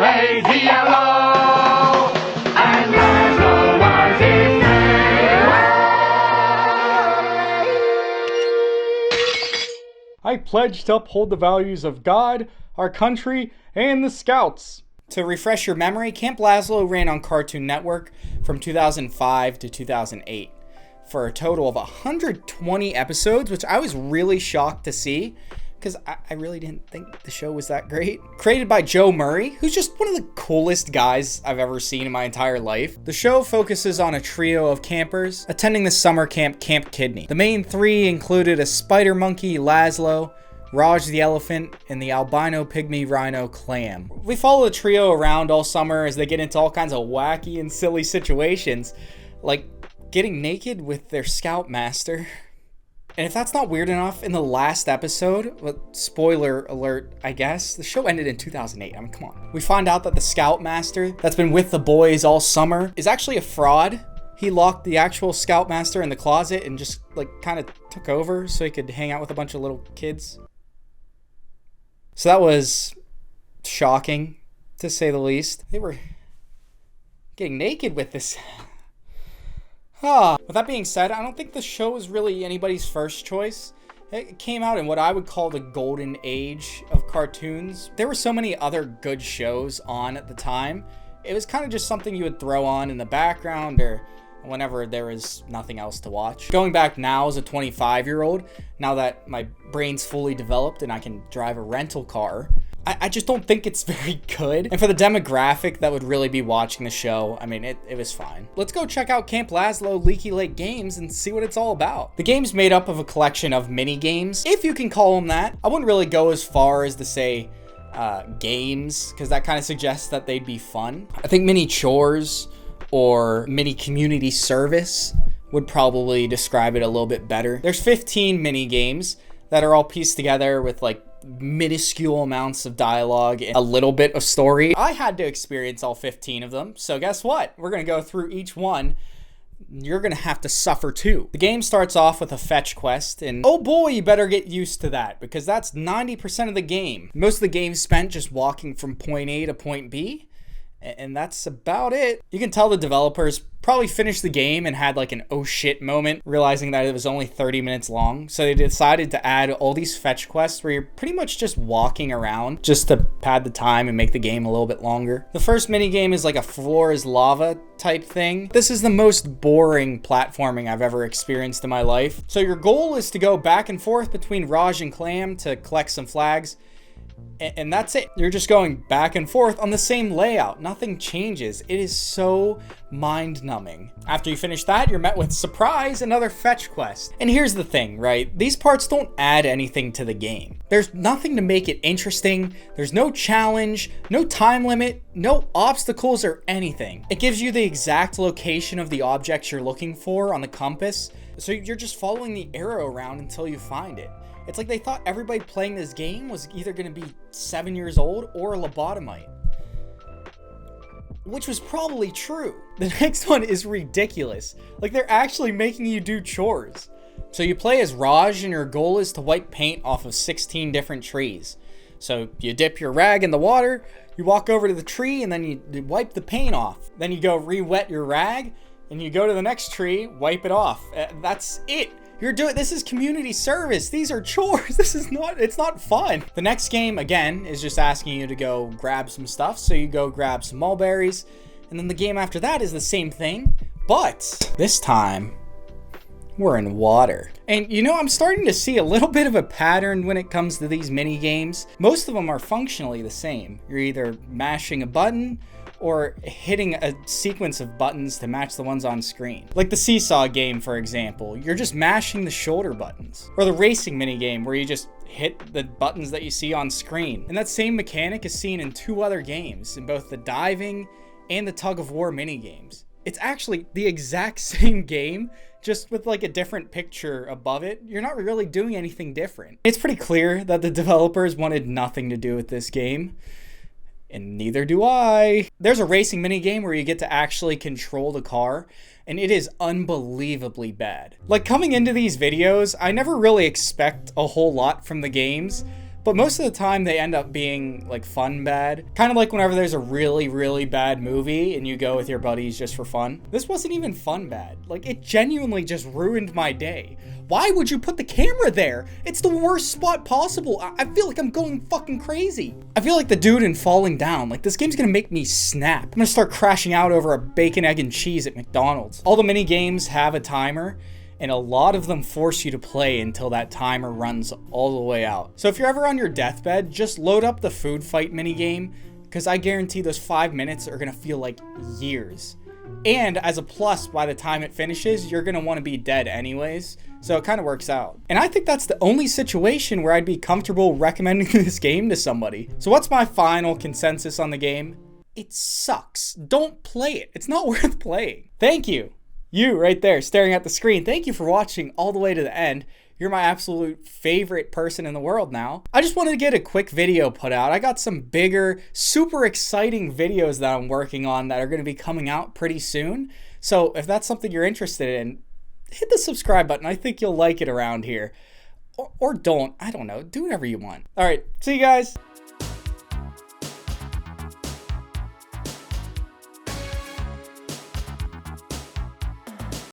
L-A-Z-L-O, and Lazlo was his name. I pledge to uphold the values of God, our country, and the Scouts. To refresh your memory, Camp Lazlo ran on Cartoon Network from 2005 to 2008 for a total of 120 episodes, which I was really shocked to see because I really didn't think the show was that great. Created by Joe Murray, who's just one of the coolest guys I've ever seen in my entire life. The show focuses on a trio of campers attending the summer camp, Camp Kidney. The main three included a spider monkey, Lazlo, Raj the elephant, and the albino pygmy rhino, Clam. We follow the trio around all summer as they get into all kinds of wacky and silly situations, like getting naked with their scoutmaster. And if that's not weird enough, in the last episode, spoiler alert, I guess, the show ended in 2008. I mean, come on. We find out that the scoutmaster that's been with the boys all summer is actually a fraud. He locked the actual scoutmaster in the closet and just, like, kind of took over so he could hang out with a bunch of little kids. So that was shocking, to say the least. They were getting naked with this. With that being said, I don't think the show was really anybody's first choice. It came out in what I would call the golden age of cartoons. There were so many other good shows on at the time. It was kind of just something you would throw on in the background or whenever there was nothing else to watch. Going back now as a 25-year-old, now that my brain's fully developed and I can drive a rental car, I just don't think it's very good. And for the demographic that would really be watching the show, I mean, it was fine. Let's go check out Camp Lazlo Leaky Lake Games and see what it's all about. The game's made up of a collection of mini games, if you can call them that. I wouldn't really go as far as to say games, because that kind of suggests that they'd be fun. I think mini chores or mini community service would probably describe it a little bit better. There's 15 mini games that are all pieced together with like minuscule amounts of dialogue and a little bit of story. I had to experience all 15 of them, so guess what? We're gonna go through each one. You're gonna have to suffer too. The game starts off with a fetch quest, and oh boy, you better get used to that because that's 90% of the game. Most of the game spent just walking from point A to point B, and that's about it. You can tell the developers probably finished the game and had like an oh shit moment, realizing that it was only 30 minutes long. So they decided to add all these fetch quests where you're pretty much just walking around just to pad the time and make the game a little bit longer. The first mini game is like a floor is lava type thing. This is the most boring platforming I've ever experienced in my life. So your goal is to go back and forth between Raj and Clam to collect some flags. And that's it. You're just going back and forth on the same layout. Nothing changes. It is so mind-numbing. After you finish that, you're met with surprise, another fetch quest. And here's the thing, right? These parts don't add anything to the game. There's nothing to make it interesting. There's no challenge, no time limit, no obstacles or anything. It gives you the exact location of the objects you're looking for on the compass. So you're just following the arrow around until you find it. It's like they thought everybody playing this game was either going to be 7 years old or a lobotomite. Which was probably true. The next one is ridiculous. Like they're actually making you do chores. So you play as Raj and your goal is to wipe paint off of 16 different trees. So you dip your rag in the water, you walk over to the tree and then you wipe the paint off. Then you go re-wet your rag and you go to the next tree, wipe it off. That's it. This is community service. These are chores. It's not fun. The next game, again, is just asking you to go grab some stuff. So you go grab some mulberries. And then the game after that is the same thing. But this time, we're in water. And you know, I'm starting to see a little bit of a pattern when it comes to these mini games. Most of them are functionally the same. You're either mashing a button or hitting a sequence of buttons to match the ones on screen. Like the seesaw game, for example, you're just mashing the shoulder buttons. Or the racing mini game where you just hit the buttons that you see on screen. And that same mechanic is seen in 2 other games, in both the diving and the tug of war mini games. It's actually the exact same game, just with like a different picture above it. You're not really doing anything different. It's pretty clear that the developers wanted nothing to do with this game. And neither do I. There's a racing minigame where you get to actually control the car, and it is unbelievably bad. Like, coming into these videos, I never really expect a whole lot from the games, but most of the time they end up being like fun bad. Kind of like whenever there's a really, really bad movie and you go with your buddies just for fun. This wasn't even fun bad. Like, it genuinely just ruined my day. Why would you put the camera there? It's the worst spot possible. I feel like I'm going fucking crazy. I feel like the dude in Falling Down. Like, this game's gonna make me snap. I'm gonna start crashing out over a bacon, egg, and cheese at McDonald's. All the mini games have a timer, and a lot of them force you to play until that timer runs all the way out. So if you're ever on your deathbed, just load up the food fight minigame, because I guarantee those 5 minutes are gonna feel like years. And as a plus, by the time it finishes, you're gonna wanna be dead anyways, so it kinda works out. And I think that's the only situation where I'd be comfortable recommending this game to somebody. So what's my final consensus on the game? It sucks. Don't play it. It's not worth playing. Thank you. You right there staring at the screen. Thank you for watching all the way to the end. You're my absolute favorite person in the world now. I just wanted to get a quick video put out. I got some bigger, super exciting videos that I'm working on that are going to be coming out pretty soon. So if that's something you're interested in, hit the subscribe button. I think you'll like it around here. Or don't. I don't know. Do whatever you want. All right. See you guys.